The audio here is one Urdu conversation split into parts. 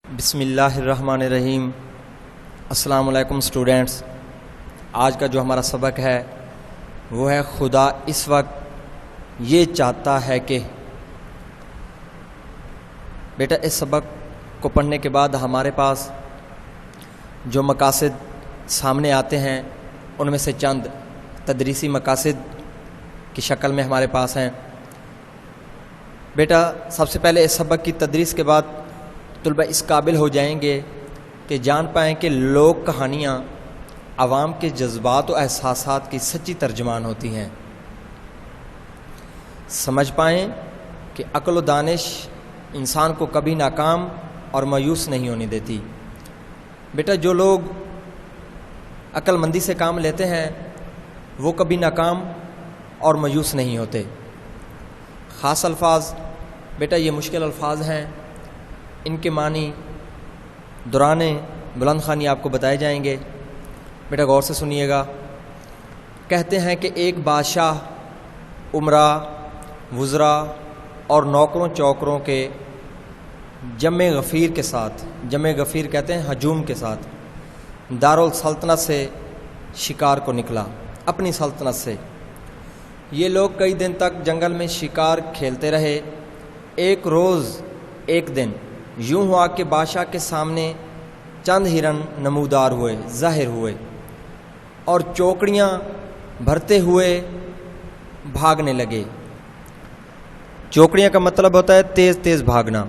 بسم اللہ الرحمن الرحیم۔ السلام علیکم اسٹوڈینٹس، آج کا جو ہمارا سبق ہے وہ ہے خدا اس وقت یہ چاہتا ہے کہ۔ بیٹا اس سبق کو پڑھنے کے بعد ہمارے پاس جو مقاصد سامنے آتے ہیں ان میں سے چند تدریسی مقاصد کی شکل میں ہمارے پاس ہیں۔ بیٹا سب سے پہلے اس سبق کی تدریس کے بعد طلبہ اس قابل ہو جائیں گے کہ جان پائیں کہ لوک کہانیاں عوام کے جذبات و احساسات کی سچی ترجمان ہوتی ہیں، سمجھ پائیں کہ عقل و دانش انسان کو کبھی ناکام اور مایوس نہیں ہونے دیتی۔ بیٹا جو لوگ عقل مندی سے کام لیتے ہیں وہ کبھی ناکام اور مایوس نہیں ہوتے۔ خاص الفاظ بیٹا یہ مشکل الفاظ ہیں، ان کے معنی دوران بلند خوانی آپ کو بتائے جائیں گے۔ بیٹا غور سے سنیے گا۔ کہتے ہیں کہ ایک بادشاہ امراء، وزراء اور نوکروں چوکروں کے جمع غفیر کے ساتھ، جمع غفیر کہتے ہیں ہجوم کے ساتھ، دارالسلطنت سے شکار کو نکلا، اپنی سلطنت سے۔ یہ لوگ کئی دن تک جنگل میں شکار کھیلتے رہے۔ ایک روز ایک دن یوں ہوا کہ بادشاہ کے سامنے چند ہرن نمودار ہوئے، ظاہر ہوئے، اور چوکڑیاں بھرتے ہوئے بھاگنے لگے۔ چوکڑیاں کا مطلب ہوتا ہے تیز تیز بھاگنا۔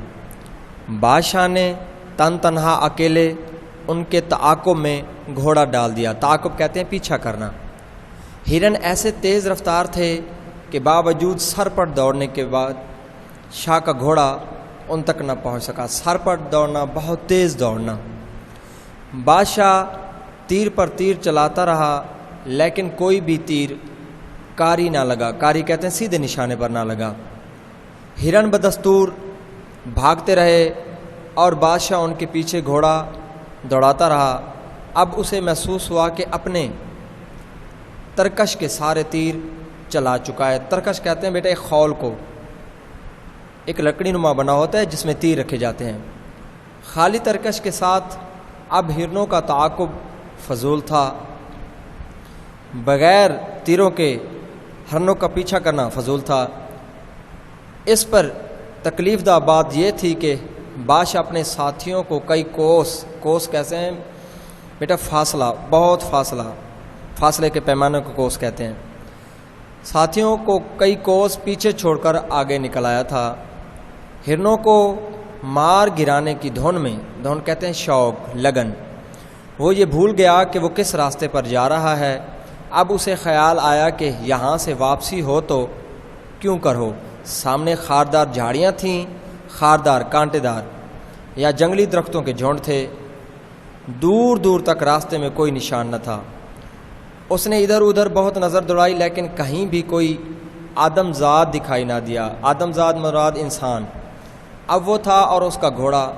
بادشاہ نے تن تنہا اکیلے ان کے تعاقب میں گھوڑا ڈال دیا۔ تعاقب کہتے ہیں پیچھا کرنا۔ ہرن ایسے تیز رفتار تھے کہ باوجود سر پر دوڑنے کے بعد شاہ کا گھوڑا ان تک نہ پہنچ سکا۔ سر پر دوڑنا، بہت تیز دوڑنا۔ بادشاہ تیر پر تیر چلاتا رہا لیکن کوئی بھی تیر کاری نہ لگا۔ کاری کہتے ہیں سیدھے نشانے پر نہ لگا۔ ہرن بدستور بھاگتے رہے اور بادشاہ ان کے پیچھے گھوڑا دوڑاتا رہا۔ اب اسے محسوس ہوا کہ اپنے ترکش کے سارے تیر چلا چکا ہے۔ ترکش کہتے ہیں بیٹا ایک خول کو، ایک لکڑی نما بنا ہوتا ہے جس میں تیر رکھے جاتے ہیں۔ خالی ترکش کے ساتھ اب ہرنوں کا تعاقب فضول تھا، بغیر تیروں کے ہرنوں کا پیچھا کرنا فضول تھا۔ اس پر تکلیف دہ بات یہ تھی کہ بادشاہ اپنے ساتھیوں کو کئی کوس کیسے ہیں بیٹا فاصلہ، بہت فاصلے کے پیمانے کو کوس کہتے ہیں۔ ساتھیوں کو کئی کوس پیچھے چھوڑ کر آگے نکل آیا تھا۔ ہرنوں کو مار گرانے کی دھن کہتے ہیں شوق، لگن۔ وہ یہ بھول گیا کہ وہ کس راستے پر جا رہا ہے۔ اب اسے خیال آیا کہ یہاں سے واپسی ہو تو کیوں کر ہو۔ سامنے خاردار جھاڑیاں تھیں، خاردار کانٹے دار یا جنگلی درختوں کے جھونڈ تھے۔ دور دور تک راستے میں کوئی نشان نہ تھا۔ اس نے ادھر ادھر بہت نظر دوڑائی لیکن کہیں بھی کوئی آدم زاد دکھائی نہ دیا۔ آدم زاد مراد انسان۔ اب وہ تھا اور اس کا گھوڑا۔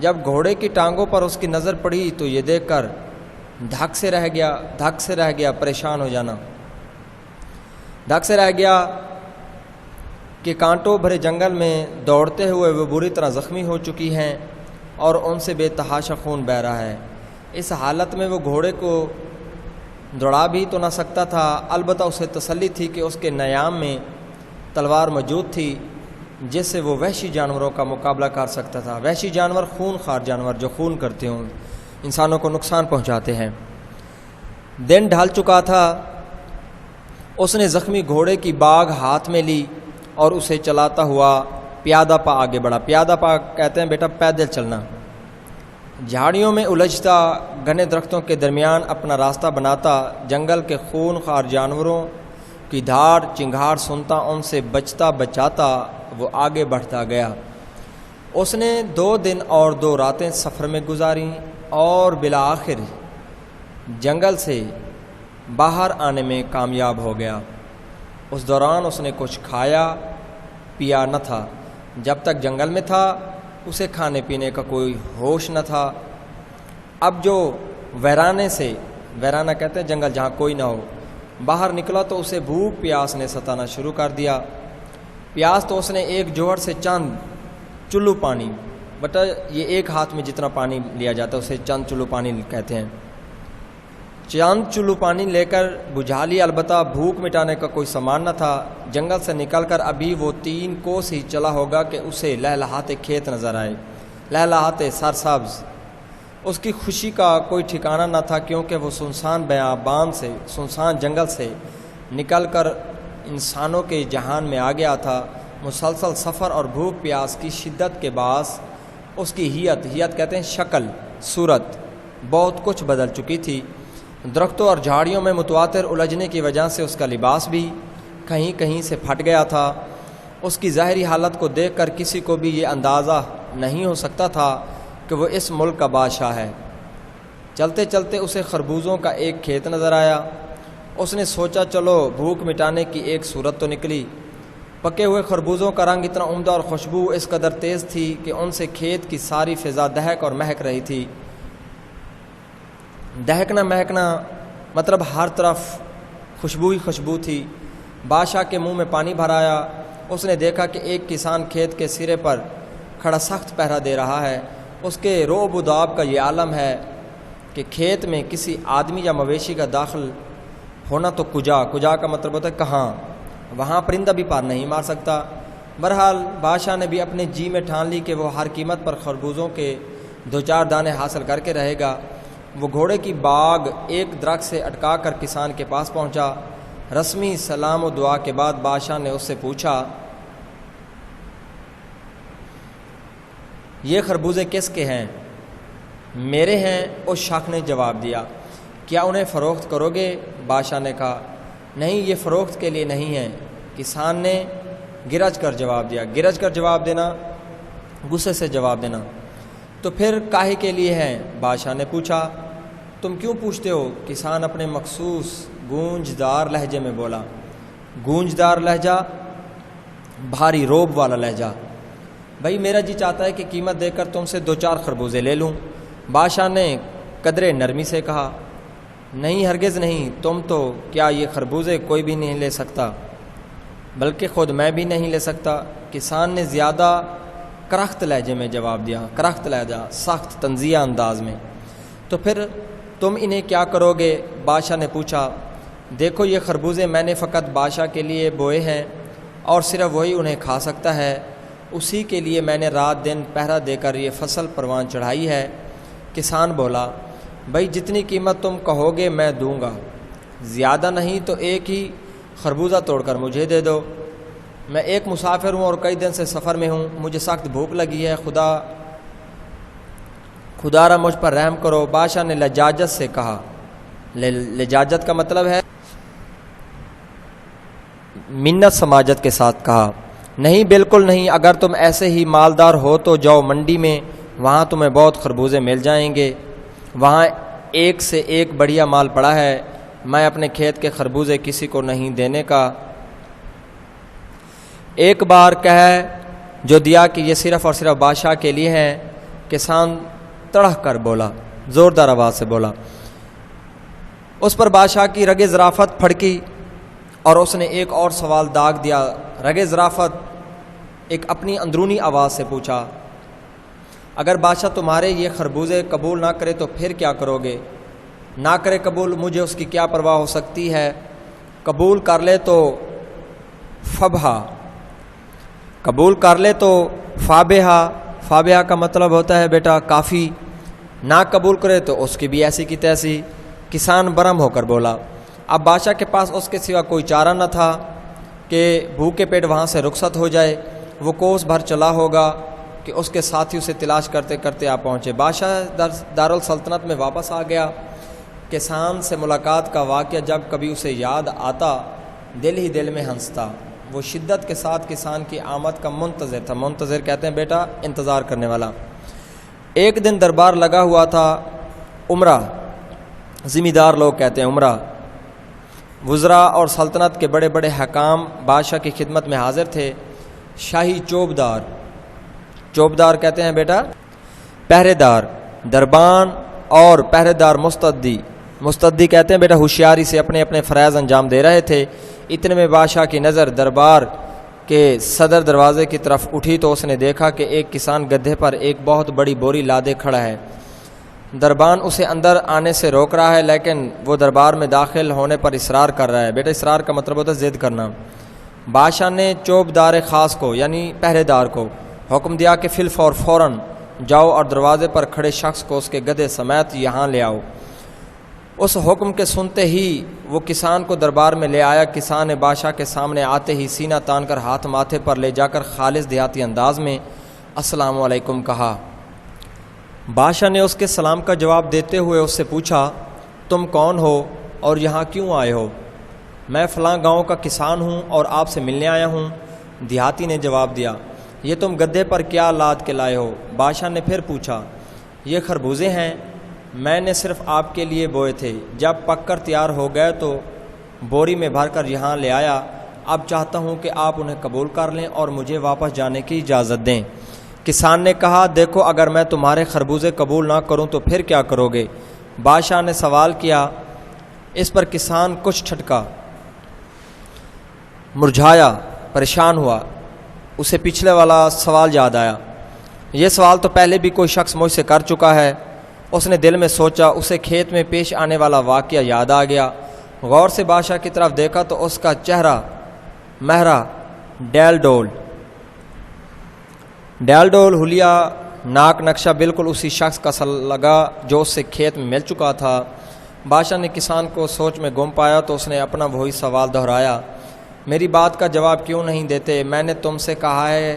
جب گھوڑے کی ٹانگوں پر اس کی نظر پڑی تو یہ دیکھ کر دھک سے رہ گیا پریشان ہو جانا، دھک سے رہ گیا کہ کانٹوں بھرے جنگل میں دوڑتے ہوئے وہ بری طرح زخمی ہو چکی ہیں اور ان سے بے تحاشا خون بہہ رہا ہے۔ اس حالت میں وہ گھوڑے کو دوڑا بھی تو نہ سکتا تھا، البتہ اسے تسلی تھی کہ اس کے نیام میں تلوار موجود تھی جس سے وہ وحشی جانوروں کا مقابلہ کر سکتا تھا۔ وحشی جانور خون خوار جانور جو خون کرتے ہوں، انسانوں کو نقصان پہنچاتے ہیں۔ دن ڈھل چکا تھا۔ اس نے زخمی گھوڑے کی باگ ہاتھ میں لی اور اسے چلاتا ہوا پیادہ پا آگے بڑھا۔ پیادہ پا کہتے ہیں بیٹا پیدل چلنا۔ جھاڑیوں میں الجھتا، گھنے درختوں کے درمیان اپنا راستہ بناتا، جنگل کے خون خوار جانوروں کی دھاڑ چنگھاڑ سنتا، ان سے بچتا بچاتا وہ آگے بڑھتا گیا۔ اس نے 2 دن اور 2 راتیں سفر میں گزاریں اور بالآخر جنگل سے باہر آنے میں کامیاب ہو گیا۔ اس دوران اس نے کچھ کھایا پیا نہ تھا۔ جب تک جنگل میں تھا اسے کھانے پینے کا کوئی ہوش نہ تھا۔ اب جو ویرانہ کہتے ہیں جنگل جہاں کوئی نہ ہو، باہر نکلا تو اسے بھوک پیاس نے ستانا شروع کر دیا۔ پیاس تو اس نے ایک جوہر سے چند چلو پانی بیٹا یہ ایک ہاتھ میں جتنا پانی لیا جاتا ہے اسے چند چلو پانی کہتے ہیں. چند چلو پانی لے کر بجھا لیا. البتہ بھوک مٹانے کا کوئی سامان نہ تھا. جنگل سے نکل کر ابھی وہ 3 کوس ہی چلا ہوگا کہ اسے لہلہاتے کھیت نظر آئے، لہلہاتے سرسبز. اس کی خوشی کا کوئی ٹھکانہ نہ تھا، کیونکہ وہ سنسان بیابان سے، سنسان جنگل سے نکل کر انسانوں کے جہان میں آ گیا تھا. مسلسل سفر اور بھوک پیاس کی شدت کے باعث اس کی ہیئت کہتے ہیں شکل، صورت بہت کچھ بدل چکی تھی. درختوں اور جھاڑیوں میں متواتر الجھنے کی وجہ سے اس کا لباس بھی کہیں کہیں سے پھٹ گیا تھا. اس کی ظاہری حالت کو دیکھ کر کسی کو بھی یہ اندازہ نہیں ہو سکتا تھا کہ وہ اس ملک کا بادشاہ ہے. چلتے چلتے اسے خربوزوں کا ایک کھیت نظر آیا. اس نے سوچا چلو بھوک مٹانے کی ایک صورت تو نکلی. پکے ہوئے خربوزوں کا رنگ اتنا عمدہ اور خوشبو اس قدر تیز تھی کہ ان سے کھیت کی ساری فضا دہک اور مہک رہی تھی. دہکنا مہکنا مطلب ہر طرف خوشبو ہی خوشبو تھی. بادشاہ کے منہ میں پانی بھر آیا. اس نے دیکھا کہ ایک کسان کھیت کے سرے پر کھڑا سخت پہرا دے رہا ہے. اس کے رعب و داب کا یہ عالم ہے کہ کھیت میں کسی آدمی یا مویشی کا داخل ہونا تو کجا کا مطلب ہوتا ہے کہاں، وہاں پرندہ بھی پار نہیں مار سکتا. بہرحال بادشاہ نے بھی اپنے جی میں ٹھان لی کہ وہ ہر قیمت پر خربوزوں کے 2-4 دانے حاصل کر کے رہے گا. وہ گھوڑے کی باگ ایک درخت سے اٹکا کر کسان کے پاس پہنچا. رسمی سلام و دعا کے بعد بادشاہ نے اس سے پوچھا یہ خربوزے کس کے ہیں؟ میرے ہیں، اس شخص نے جواب دیا. کیا انہیں فروخت کرو گے؟ بادشاہ نے کہا نہیں، یہ فروخت کے لیے نہیں ہیں. کسان نے گرج کر جواب دیا. گرج کر جواب دینا، غصے سے جواب دینا. تو پھر کاہے کے لیے ہیں؟ بادشاہ نے پوچھا. تم کیوں پوچھتے ہو؟ کسان اپنے مخصوص گونجدار لہجے میں بولا. گونجدار لہجہ، بھاری روب والا لہجہ. بھائی میرا جی چاہتا ہے کہ قیمت دے کر تم سے 2-4 خربوزے لے لوں. بادشاہ نے قدرے نرمی سے کہا نہیں، ہرگز نہیں. تم تو کیا یہ خربوزے کوئی بھی نہیں لے سکتا، بلکہ خود میں بھی نہیں لے سکتا. کسان نے زیادہ کرخت لہجے میں جواب دیا. کرخت لہجہ، سخت تنزیہ انداز میں. تو پھر تم انہیں کیا کرو گے؟ بادشاہ نے پوچھا. دیکھو یہ خربوزے میں نے فقط بادشاہ کے لیے بوئے ہیں اور صرف وہی انہیں کھا سکتا ہے. اسی کے لیے میں نے رات دن پہرا دے کر یہ فصل پروان چڑھائی ہے. کسان بولا بھائی جتنی قیمت تم کہو گے میں دوں گا، زیادہ نہیں تو ایک ہی خربوزہ توڑ کر مجھے دے دو. میں ایک مسافر ہوں اور کئی دن سے سفر میں ہوں. مجھے سخت بھوک لگی ہے. خدا را مجھ پر رحم کرو. بادشاہ نے لجاجت سے کہا. لجاجت کا مطلب ہے منت سماجت کے ساتھ کہا نہیں، بالکل نہیں. اگر تم ایسے ہی مالدار ہو تو جاؤ منڈی میں، وہاں تمہیں بہت خربوزے مل جائیں گے. وہاں ایک سے ایک بڑھیا مال پڑا ہے. میں اپنے کھیت کے خربوزے کسی کو نہیں دینے کا. ایک بار کہہ جو دیا کہ یہ صرف اور صرف بادشاہ کے لیے ہے. کسان تڑح کر بولا، زوردار آواز سے بولا. اس پر بادشاہ کی رگ ظرافت پھڑکی اور اس نے ایک اور سوال داغ دیا. رگ ظرافت ایک اپنی اندرونی آواز سے پوچھا اگر بادشاہ تمہارے یہ خربوزے قبول نہ کرے تو پھر کیا کرو گے؟ نہ کرے قبول، مجھے اس کی کیا پرواہ ہو سکتی ہے. قبول کر لے تو فبہا، قبول کر لے تو فابہا. فابہا کا مطلب ہوتا ہے بیٹا کافی. نہ قبول کرے تو اس کی بھی ایسی کی تیسی. کسان برہم ہو کر بولا. اب بادشاہ کے پاس اس کے سوا کوئی چارہ نہ تھا کہ بھوکے پیٹ وہاں سے رخصت ہو جائے. وہ کوس بھر چلا ہوگا کہ اس کے ساتھی اسے تلاش کرتے کرتے آ پہنچے. بادشاہ دارالسلطنت میں واپس آ گیا. کسان سے ملاقات کا واقعہ جب کبھی اسے یاد آتا دل ہی دل میں ہنستا. وہ شدت کے ساتھ کسان کی آمد کا منتظر تھا. منتظر کہتے ہیں بیٹا انتظار کرنے والا. ایک دن دربار لگا ہوا تھا. عمرہ، ذمہ دار لوگ کہتے ہیں عمرہ. وزراء اور سلطنت کے بڑے بڑے حکام بادشاہ کی خدمت میں حاضر تھے. شاہی چوبدار، چوبدار کہتے ہیں بیٹا پہرے دار. دربان اور پہرے دار مستدی. مستدی کہتے ہیں بیٹا ہوشیاری سے اپنے اپنے فرائض انجام دے رہے تھے. اتنے میں بادشاہ کی نظر دربار کہ صدر دروازے کی طرف اٹھی تو اس نے دیکھا کہ ایک کسان گدھے پر ایک بہت بڑی بوری لادے کھڑا ہے۔ دربان اسے اندر آنے سے روک رہا ہے، لیکن وہ دربار میں داخل ہونے پر اصرار کر رہا ہے۔ بیٹا اصرار کا مطلب ہوتا ہے ضد کرنا۔ بادشاہ نے چوبدار خاص کو یعنی پہرے دار کو حکم دیا کہ فی الفور فوراً جاؤ اور دروازے پر کھڑے شخص کو اس کے گدھے سمیت یہاں لے آؤ۔ اس حکم کے سنتے ہی وہ کسان کو دربار میں لے آیا۔ کسان نے بادشاہ کے سامنے آتے ہی سینہ تان کر ہاتھ ماتھے پر لے جا کر خالص دیہاتی انداز میں السلام علیکم کہا۔ بادشاہ نے اس کے سلام کا جواب دیتے ہوئے اس سے پوچھا، تم کون ہو اور یہاں کیوں آئے ہو؟ میں فلاں گاؤں کا کسان ہوں اور آپ سے ملنے آیا ہوں۔ دیہاتی نے جواب دیا، یہ تم گدھے پر کیا لاد کے لائے ہو؟ بادشاہ نے پھر پوچھا، یہ خربوزے ہیں، میں نے صرف آپ کے لیے بوئے تھے، جب پک کر تیار ہو گئے تو بوری میں بھر کر یہاں لے آیا۔ اب چاہتا ہوں کہ آپ انہیں قبول کر لیں اور مجھے واپس جانے کی اجازت دیں۔ کسان نے کہا، دیکھو اگر میں تمہارے خربوزے قبول نہ کروں تو پھر کیا کرو گے؟ بادشاہ نے سوال کیا۔ اس پر کسان کچھ ٹھٹکا، مرجھایا، پریشان ہوا۔ اسے پچھلے والا سوال یاد آیا، یہ سوال تو پہلے بھی کوئی شخص مجھ سے کر چکا ہے۔ اس نے دل میں سوچا، اسے کھیت میں پیش آنے والا واقعہ یاد آ گیا۔ غور سے بادشاہ کی طرف دیکھا تو اس کا چہرہ مہرا ڈیل ڈول حلیہ ناک نقشہ بالکل اسی شخص کا سا لگا جو اس سے کھیت میں مل چکا تھا۔ بادشاہ نے کسان کو سوچ میں گم پایا تو اس نے اپنا وہی سوال دہرایا، میری بات کا جواب کیوں نہیں دیتے؟ میں نے تم سے کہا ہے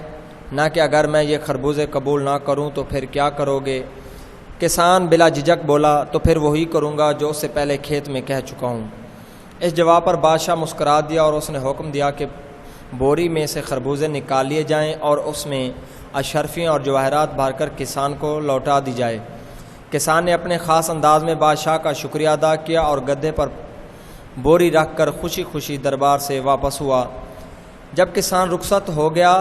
نہ کہ اگر میں یہ خربوزے قبول نہ کروں تو پھر کیا کرو گے؟ کسان بلا جھجک بولا، تو پھر وہی کروں گا جو اس سے پہلے کھیت میں کہہ چکا ہوں۔ اس جواب پر بادشاہ مسکرا دیا اور اس نے حکم دیا کہ بوری میں سے خربوزے نکال لیے جائیں اور اس میں اشرفیاں اور جواہرات بھر کر کسان کو لوٹا دی جائے۔ کسان نے اپنے خاص انداز میں بادشاہ کا شکریہ ادا کیا اور گدھے پر بوری رکھ کر خوشی خوشی دربار سے واپس ہوا۔ جب کسان رخصت ہو گیا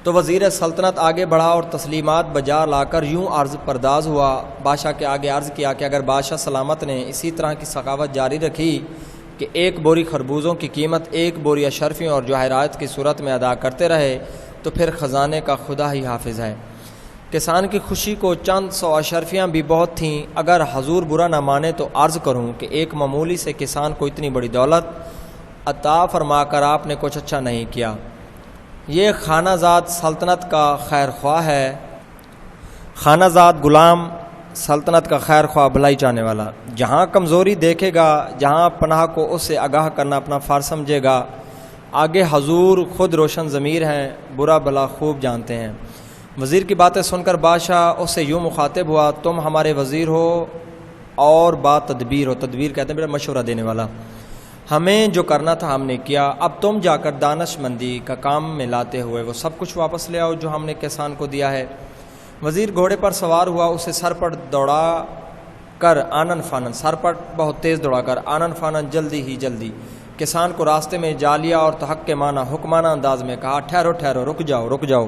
تو وزیر سلطنت آگے بڑھا اور تسلیمات بجا لا کر یوں عرض پرداز ہوا۔ بادشاہ کے آگے عرض کیا کہ اگر بادشاہ سلامت نے اسی طرح کی سخاوت جاری رکھی کہ ایک بوری خربوزوں کی قیمت ایک بوری اشرفیوں اور جواہرات کی صورت میں ادا کرتے رہے تو پھر خزانے کا خدا ہی حافظ ہے۔ کسان کی خوشی کو چند سو اشرفیاں بھی بہت تھیں۔ اگر حضور برا نہ مانے تو عرض کروں کہ ایک معمولی سے کسان کو اتنی بڑی دولت عطا فرما کر آپ نے کچھ اچھا نہیں کیا۔ یہ خانہ زاد سلطنت کا خیر خواہ ہے، خانہ زاد غلام سلطنت کا خیر خواہ بھلائی چاہنے والا، جہاں کمزوری دیکھے گا، جہاں پناہ کو اس سے آگاہ کرنا اپنا فرض سمجھے گا۔ آگے حضور خود روشن ضمیر ہیں، برا بھلا خوب جانتے ہیں۔ وزیر کی باتیں سن کر بادشاہ اس سے یوں مخاطب ہوا، تم ہمارے وزیر ہو اور با تدبیر ہو، تدبیر کہتے ہیں میرا مشورہ دینے والا، ہمیں جو کرنا تھا ہم نے کیا، اب تم جا کر دانش مندی کا کام میں لاتے ہوئے وہ سب کچھ واپس لے آؤ جو ہم نے کسان کو دیا ہے۔ وزیر گھوڑے پر سوار ہوا، اسے سر پر دوڑا کر آنن فانن، سر پر بہت تیز دوڑا کر آنن فانن جلدی ہی جلدی کسان کو راستے میں جا لیا اور تحق کے معنی حکمانہ انداز میں کہا، ٹھہرو ٹھہرو، رک جاؤ رک جاؤ۔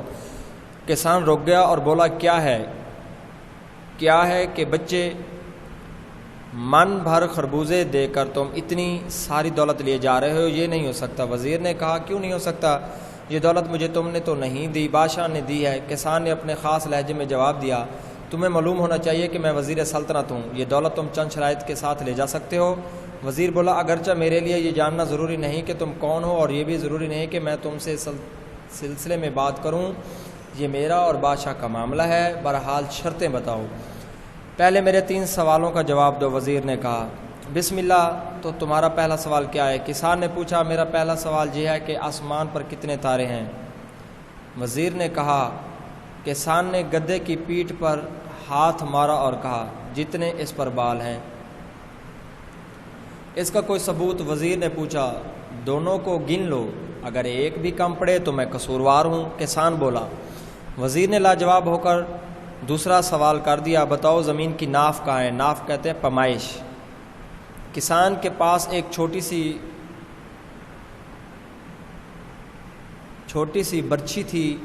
کسان رک گیا اور بولا، کیا ہے کہ بچے، من بھر خربوزے دے کر تم اتنی ساری دولت لیے جا رہے ہو، یہ نہیں ہو سکتا۔ وزیر نے کہا، کیوں نہیں ہو سکتا؟ یہ دولت مجھے تم نے تو نہیں دی، بادشاہ نے دی ہے۔ کسان نے اپنے خاص لہجے میں جواب دیا، تمہیں معلوم ہونا چاہیے کہ میں وزیر سلطنت ہوں، یہ دولت تم چند شرائط کے ساتھ لے جا سکتے ہو۔ وزیر بولا، اگرچہ میرے لیے یہ جاننا ضروری نہیں کہ تم کون ہو اور یہ بھی ضروری نہیں کہ میں تم سے سلسلے میں بات کروں، یہ میرا اور بادشاہ کا معاملہ ہے، بہرحال شرطیں بتاؤ۔ پہلے میرے 3 سوالوں کا جواب دو۔ وزیر نے کہا، بسم اللہ، تو تمہارا پہلا سوال کیا ہے؟ کسان نے پوچھا، میرا پہلا سوال یہ ہے کہ آسمان پر کتنے تارے ہیں؟ وزیر نے کہا، کسان نے گدھے کی پیٹھ پر ہاتھ مارا اور کہا، جتنے اس پر بال ہیں۔ اس کا کوئی ثبوت؟ وزیر نے پوچھا، دونوں کو گن لو، اگر ایک بھی کم پڑے تو میں قصوروار ہوں۔ کسان بولا۔ وزیر نے لاجواب ہو کر دوسرا سوال کر دیا، بتاؤ زمین کی ناف کہاں ہے؟ ناف کہتے ہیں پیمائش۔ کسان کے پاس ایک چھوٹی سی برچھی تھی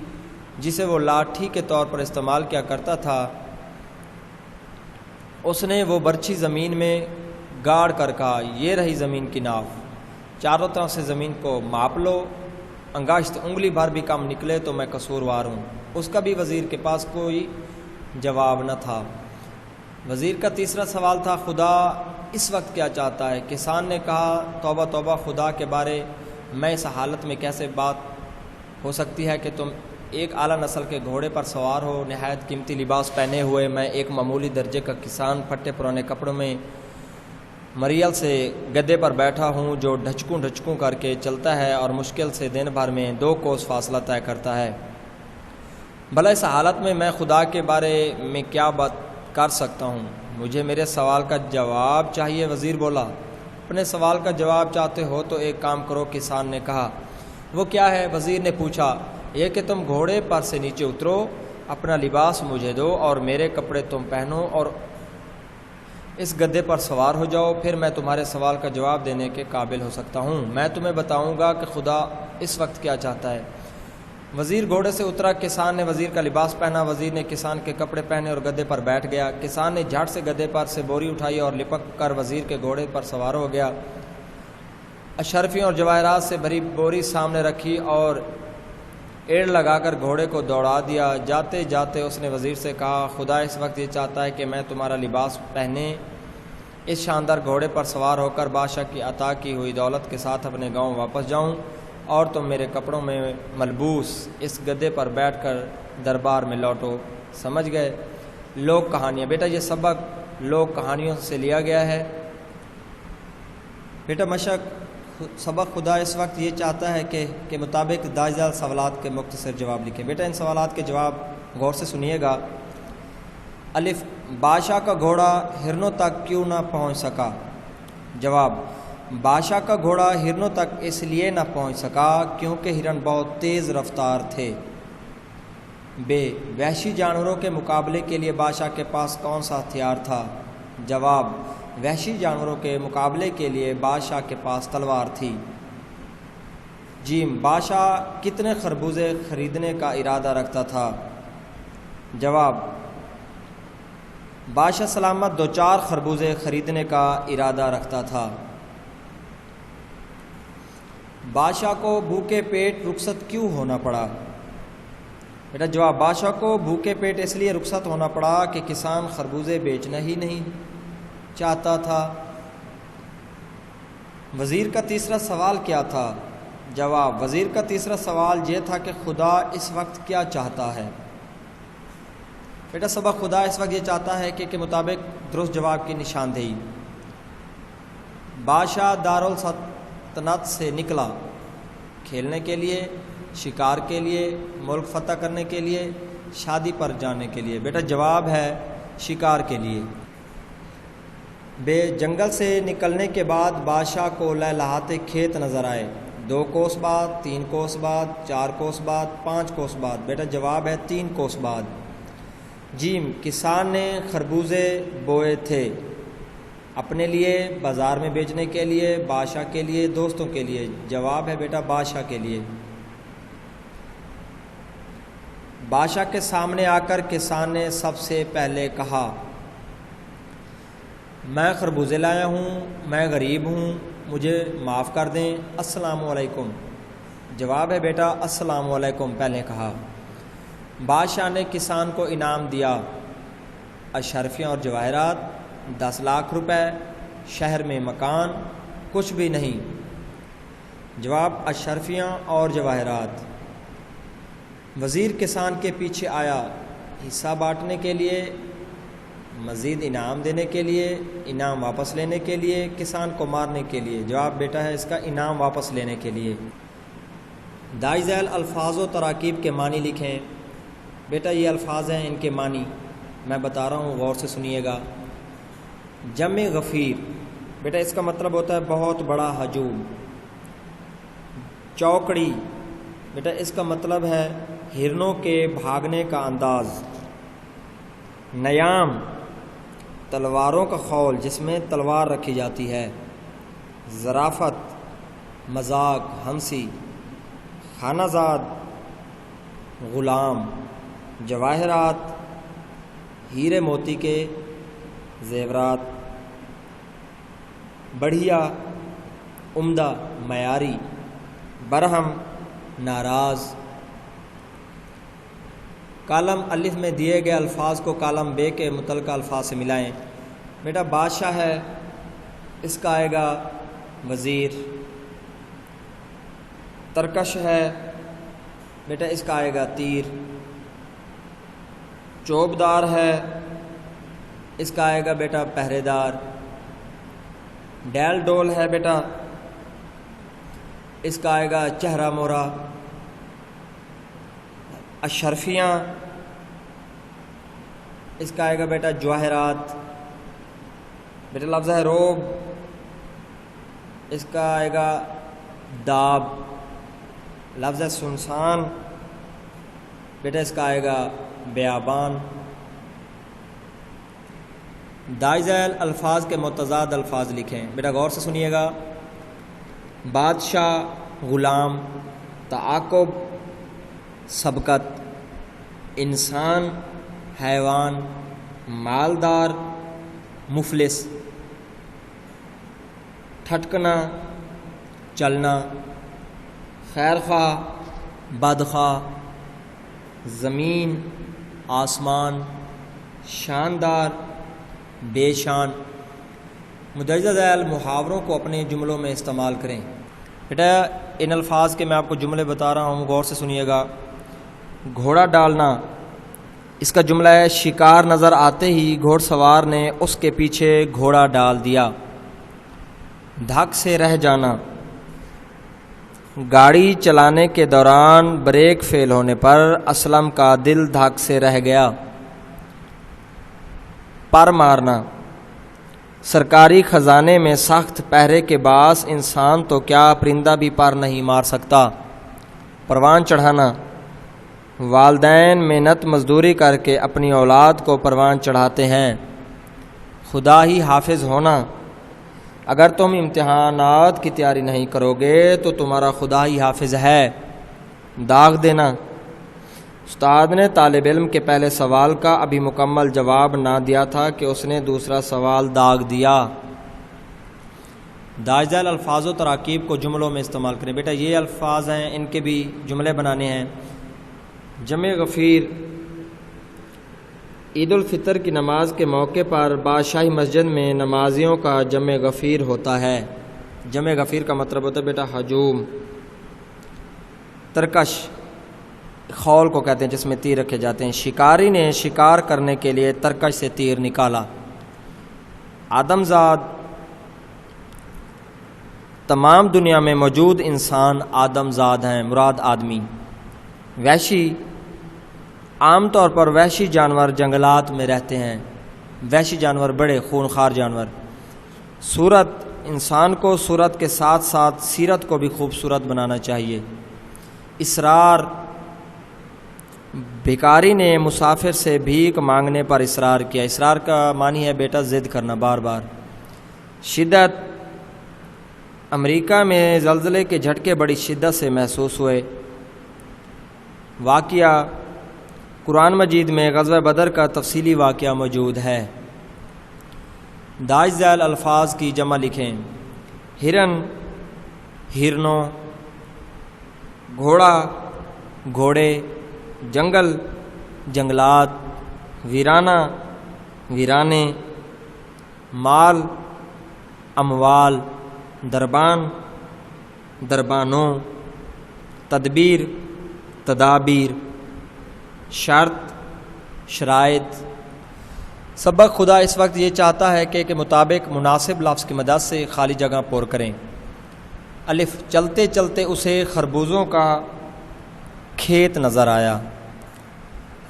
جسے وہ لاٹھی کے طور پر استعمال کیا کرتا تھا۔ اس نے وہ برچھی زمین میں گاڑ کر کہا، یہ رہی زمین کی ناف۔ چاروں طرف سے زمین کو ماپ لو، انگشت انگلی بھر بھی کم نکلے تو میں قصوروار ہوں۔ اس کا بھی وزیر کے پاس کوئی جواب نہ تھا۔ وزیر کا تیسرا سوال تھا، خدا اس وقت کیا چاہتا ہے؟ کسان نے کہا، توبہ توبہ، خدا کے بارے میں اس حالت میں کیسے بات ہو سکتی ہے کہ تم ایک اعلیٰ نسل کے گھوڑے پر سوار ہو، نہایت قیمتی لباس پہنے ہوئے، میں ایک معمولی درجے کا کسان پھٹے پرانے کپڑوں میں مریل سے گدے پر بیٹھا ہوں جو ڈھچکوں ڈھچکوں کر کے چلتا ہے اور مشکل سے دن بھر میں 2 کوس فاصلہ طے کرتا ہے۔ بھلا اس حالت میں خدا کے بارے میں کیا بات کر سکتا ہوں؟ مجھے میرے سوال کا جواب چاہیے۔ وزیر بولا، اپنے سوال کا جواب چاہتے ہو تو ایک کام کرو، کسان نے کہا۔ وہ کیا ہے؟ وزیر نے پوچھا۔ یہ کہ تم گھوڑے پر سے نیچے اترو، اپنا لباس مجھے دو اور میرے کپڑے تم پہنو اور اس گدے پر سوار ہو جاؤ، پھر میں تمہارے سوال کا جواب دینے کے قابل ہو سکتا ہوں۔ میں تمہیں بتاؤں گا کہ خدا اس وقت کیا چاہتا ہے۔ وزیر گھوڑے سے اترا، کسان نے وزیر کا لباس پہنا، وزیر نے کسان کے کپڑے پہنے اور گدے پر بیٹھ گیا۔ کسان نے جھٹ سے گدے پر سے بوری اٹھائی اور لپک کر وزیر کے گھوڑے پر سوار ہو گیا۔ اشرفیوں اور جواہرات سے بھری بوری سامنے رکھی اور ایڑ لگا کر گھوڑے کو دوڑا دیا۔ جاتے جاتے اس نے وزیر سے کہا، خدا اس وقت یہ چاہتا ہے کہ میں تمہارا لباس پہنے اس شاندار گھوڑے پر سوار ہو کر بادشاہ کی عطا کی ہوئی دولت کے ساتھ اپنے گاؤں واپس جاؤں اور تم میرے کپڑوں میں ملبوس اس گدے پر بیٹھ کر دربار میں لوٹو۔ سمجھ گئے؟ لوک کہانیاں۔ بیٹا یہ سبق لوک کہانیوں سے لیا گیا ہے۔ بیٹا مشق سبق خدا اس وقت یہ چاہتا ہے کہ مطابق داجدال سوالات کے مختصر جواب لکھیں۔ بیٹا ان سوالات کے جواب غور سے سنیے گا۔ الف، بادشاہ کا گھوڑا ہرنوں تک کیوں نہ پہنچ سکا؟ جواب، بادشاہ کا گھوڑا ہرنوں تک اس لیے نہ پہنچ سکا کیونکہ ہرن بہت تیز رفتار تھے۔ ب، وحشی جانوروں کے مقابلے کے لیے بادشاہ کے پاس کون سا ہتھیار تھا؟ جواب، وحشی جانوروں کے مقابلے کے لیے بادشاہ کے پاس تلوار تھی۔ جیم، بادشاہ کتنے خربوزے خریدنے کا ارادہ رکھتا تھا؟ جواب، بادشاہ سلامت 2-4 خربوزے خریدنے کا ارادہ رکھتا تھا۔ بادشاہ کو بھوکے پیٹ رخصت کیوں ہونا پڑا؟ بیٹا جواب، بادشاہ کو بھوکے پیٹ اس لیے رخصت ہونا پڑا کہ کسان خربوزے بیچنا ہی نہیں چاہتا تھا۔ وزیر کا تیسرا سوال کیا تھا؟ جواب، وزیر کا تیسرا سوال یہ تھا کہ خدا اس وقت کیا چاہتا ہے؟ بیٹا سبق خدا اس وقت یہ چاہتا ہے کہ مطابق درست جواب کی نشاندہی۔ بادشاہ دارالسلطنت سے نکلا کھیلنے کے لیے، شکار کے لیے، ملک فتح کرنے کے لیے، شادی پر جانے کے لیے۔ بیٹا جواب ہے شکار کے لیے۔ بے، جنگل سے نکلنے کے بعد بادشاہ کو لہلہاتے کھیت نظر آئے۔ 2 کوس بعد، 3 کوس بعد، 4 کوس بعد، 5 کوس بعد۔ بیٹا جواب ہے 3 کوس بعد۔ جیم، کسان نے خربوزے بوئے تھے اپنے لیے، بازار میں بیچنے کے لیے، بادشاہ کے لیے، دوستوں کے لیے؟ جواب ہے بیٹا بادشاہ کے لیے۔ بادشاہ کے سامنے آ کر کسان نے سب سے پہلے کہا، میں خربوزے لایا ہوں، میں غریب ہوں، مجھے معاف کر دیں، السلام علیکم۔ جواب ہے بیٹا السلام علیکم پہلے کہا۔ بادشاہ نے کسان کو انعام دیا، اشرفیاں اور جواہرات، 10 لاکھ روپے، شہر میں مکان، کچھ بھی نہیں۔ جواب، اشرفیاں اور جواہرات۔ وزیر کسان کے پیچھے آیا، حصہ بانٹنے کے لیے، مزید انعام دینے کے لیے، انعام واپس لینے کے لیے، کسان کو مارنے کے لیے؟ جواب بیٹا ہے اس کا انعام واپس لینے کے لیے۔ دائی ذیل الفاظ و تراکیب کے معنی لکھیں۔ بیٹا یہ الفاظ ہیں، ان کے معنی میں بتا رہا ہوں، غور سے سنیے گا۔ جمع غفیر، بیٹا اس کا مطلب ہوتا ہے بہت بڑا ہجوم۔ چوکڑی، بیٹا اس کا مطلب ہے ہرنوں کے بھاگنے کا انداز۔ نیام، تلواروں کا خول جس میں تلوار رکھی جاتی ہے۔ ظرافت، مذاق، ہنسی۔ خانہ زاد، غلام۔ جواہرات، ہیرے موتی کے زیورات۔ بڑھیا، عمدہ، معیاری، برہم ناراض۔ کالم الف میں دیے گئے الفاظ کو کالم بے کے متعلقہ الفاظ سے ملائیں۔ بیٹا بادشاہ ہے، اس کا آئے گا وزیر۔ ترکش ہے بیٹا، اس کا آئے گا تیر۔ چوبدار ہے، اس کا آئے گا بیٹا پہرے دار۔ ڈیل ڈول ہے بیٹا، اس کا آئے گا چہرہ مورا۔ اشرفیاں، اس کا آئے گا بیٹا جواہرات۔ بیٹا لفظ ہے روب، اس کا آئے گا داب۔ لفظ ہے سنسان، بیٹا اس کا آئے گا بیابان۔ دائی ذیل الفاظ کے متضاد الفاظ لکھیں۔ بیٹا غور سے سنیے گا۔ بادشاہ، غلام، تعاقب، سبقت، انسان، حیوان، مالدار، مفلس، ٹھٹکنا، چلنا، خیر خواہ، بدخواہ، زمین، آسمان، شاندار، بے شان۔ مدرجہ ذیل محاوروں کو اپنے جملوں میں استعمال کریں۔ بیٹا ان الفاظ کے میں آپ کو جملے بتا رہا ہوں، غور سے سنیے گا۔ گھوڑا ڈالنا، اس کا جملہ ہے شکار نظر آتے ہی گھوڑ سوار نے اس کے پیچھے گھوڑا ڈال دیا۔ دھک سے رہ جانا، گاڑی چلانے کے دوران بریک فیل ہونے پر اسلم کا دل دھک سے رہ گیا۔ پر مارنا، سرکاری خزانے میں سخت پہرے کے باعث انسان تو کیا پرندہ بھی پر نہیں مار سکتا۔ پروان چڑھانا، والدین محنت مزدوری کر کے اپنی اولاد کو پروان چڑھاتے ہیں۔ خدا ہی حافظ ہونا، اگر تم امتحانات کی تیاری نہیں کرو گے تو تمہارا خدا ہی حافظ ہے۔ داغ دینا، استاد نے طالب علم کے پہلے سوال کا ابھی مکمل جواب نہ دیا تھا کہ اس نے دوسرا سوال داغ دیا۔ دائی ذیل الفاظ و تراکیب کو جملوں میں استعمال کریں۔ بیٹا یہ الفاظ ہیں، ان کے بھی جملے بنانے ہیں۔ جمع غفیر، عید الفطر کی نماز کے موقع پر بادشاہی مسجد میں نمازیوں کا جمع غفیر ہوتا ہے۔ جمع غفیر کا مطلب ہوتا ہے بیٹا ہجوم۔ ترکش، خول کو کہتے ہیں جس میں تیر رکھے جاتے ہیں۔ شکاری نے شکار کرنے کے لیے ترکش سے تیر نکالا۔ آدم زاد، تمام دنیا میں موجود انسان آدم زاد ہیں، مراد آدمی۔ وحشی، عام طور پر وحشی جانور جنگلات میں رہتے ہیں۔ وحشی جانور بڑے خونخوار جانور۔ صورت، انسان کو صورت کے ساتھ ساتھ سیرت کو بھی خوبصورت بنانا چاہیے۔ اصرار، بھکاری نے مسافر سے بھیک مانگنے پر اصرار کیا۔ اصرار کا معنی ہے بیٹا ضد کرنا بار بار۔ شدت، امریکہ میں زلزلے کے جھٹکے بڑی شدت سے محسوس ہوئے۔ واقعہ، قرآن مجید میں غزوہ بدر کا تفصیلی واقعہ موجود ہے۔ دائی ذیل الفاظ کی جمع لکھیں۔ ہرن، ہرنوں، گھوڑا، گھوڑے، جنگل، جنگلات، ویرانہ، ویرانے، مال، اموال، دربان، دربانوں، تدبیر، تدابیر، شرط، شرائط۔ سبق خدا اس وقت یہ چاہتا ہے کہ مطابق مناسب لفظ کی مدد سے خالی جگہ پر کریں۔ الف، چلتے چلتے اسے خربوزوں کا کھیت نظر آیا۔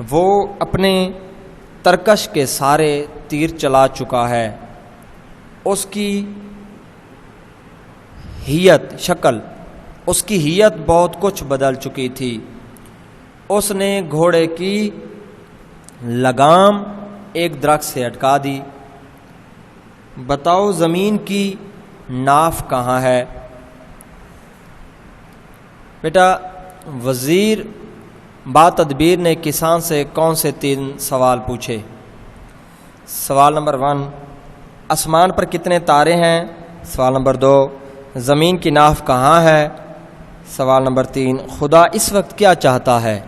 وہ اپنے ترکش کے سارے تیر چلا چکا ہے۔ اس کی ہیئت، شکل، اس کی ہیئت بہت کچھ بدل چکی تھی۔ اس نے گھوڑے کی لگام ایک درخت سے اٹکا دی۔ بتاؤ زمین کی ناف کہاں ہے؟ بیٹا وزیر با تدبیر نے کسان سے کون سے 3 سوال پوچھے؟ سوال نمبر 1، آسمان پر کتنے تارے ہیں؟ سوال نمبر 2، زمین کی ناف کہاں ہے؟ سوال نمبر 3، خدا اس وقت کیا چاہتا ہے؟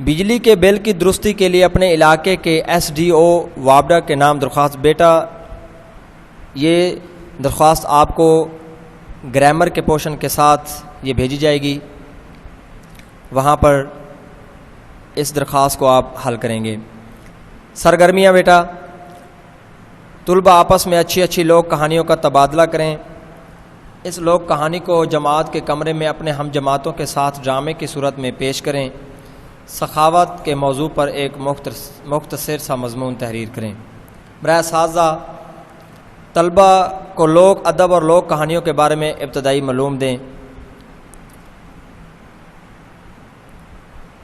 بجلی کے بل کی درستی کے لیے اپنے علاقے کے SDO وابڈا کے نام درخواست۔ بیٹا یہ درخواست آپ کو گرامر کے پورشن کے ساتھ یہ بھیجی جائے گی، وہاں پر اس درخواست کو آپ حل کریں گے۔ سرگرمیاں بیٹا، طلبہ آپس میں اچھی لوک کہانیوں کا تبادلہ کریں۔ اس لوک کہانی کو جماعت کے کمرے میں اپنے ہم جماعتوں کے ساتھ ڈرامے کی صورت میں پیش کریں۔ سخاوت کے موضوع پر ایک مختصر سا مضمون تحریر کریں۔ برائے اساتذہ، طلبہ کو لوک ادب اور لوک کہانیوں کے بارے میں ابتدائی معلوم دیں۔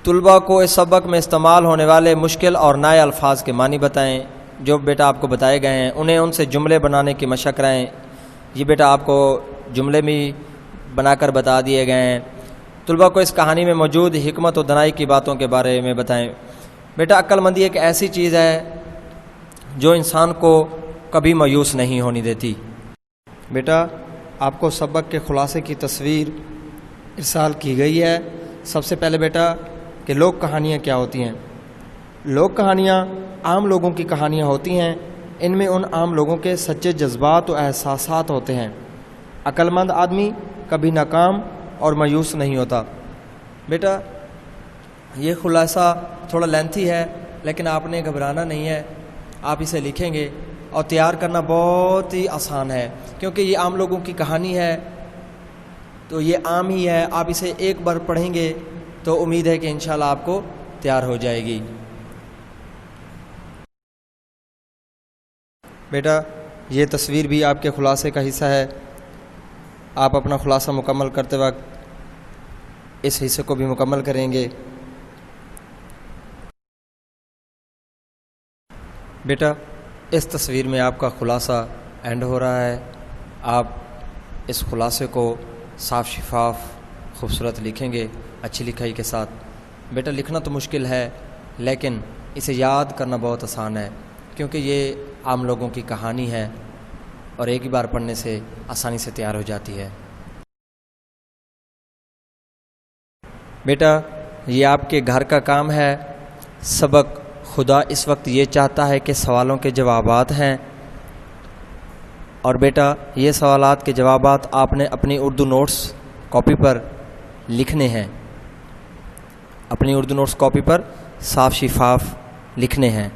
طلبہ کو اس سبق میں استعمال ہونے والے مشکل اور نئے الفاظ کے معنی بتائیں جو بیٹا آپ کو بتائے گئے ہیں۔ انہیں ان سے جملے بنانے کی مشق کرائیں۔ یہ بیٹا آپ کو جملے بھی بنا کر بتا دیے گئے ہیں۔ طلبہ کو اس کہانی میں موجود حکمت و دانائی کی باتوں کے بارے میں بتائیں۔ بیٹا عقل مندی ایک ایسی چیز ہے جو انسان کو کبھی مایوس نہیں ہونی دیتی۔ بیٹا آپ کو سبق کے خلاصے کی تصویر ارسال کی گئی ہے۔ سب سے پہلے بیٹا کہ لوک کہانیاں کیا ہوتی ہیں؟ لوک کہانیاں عام لوگوں کی کہانیاں ہوتی ہیں۔ ان میں ان عام لوگوں کے سچے جذبات و احساسات ہوتے ہیں۔ عقل مند آدمی کبھی ناکام اور مایوس نہیں ہوتا۔ بیٹا یہ خلاصہ تھوڑا لینتھی ہے، لیکن آپ نے گھبرانا نہیں ہے۔ آپ اسے لکھیں گے اور تیار کرنا بہت ہی آسان ہے، کیونکہ یہ عام لوگوں کی کہانی ہے تو یہ عام ہی ہے۔ آپ اسے ایک بار پڑھیں گے تو امید ہے کہ انشاءاللہ آپ کو تیار ہو جائے گی۔ بیٹا یہ تصویر بھی آپ کے خلاصے کا حصہ ہے۔ آپ اپنا خلاصہ مکمل کرتے وقت اس حصے کو بھی مکمل کریں گے۔ بیٹا اس تصویر میں آپ کا خلاصہ اینڈ ہو رہا ہے۔ آپ اس خلاصے کو صاف شفاف خوبصورت لکھیں گے اچھی لکھائی کے ساتھ۔ بیٹا لکھنا تو مشکل ہے لیکن اسے یاد کرنا بہت آسان ہے، کیونکہ یہ عام لوگوں کی کہانی ہے اور ایک ہی بار پڑھنے سے آسانی سے تیار ہو جاتی ہے۔ بیٹا یہ آپ کے گھر کا کام ہے۔ سبق خدا اس وقت یہ چاہتا ہے کہ سوالوں کے جوابات ہیں، اور بیٹا یہ سوالات کے جوابات آپ نے اپنی اردو نوٹس کاپی پر لکھنے ہیں، اپنی اردو نوٹس کاپی پر صاف شفاف لکھنے ہیں۔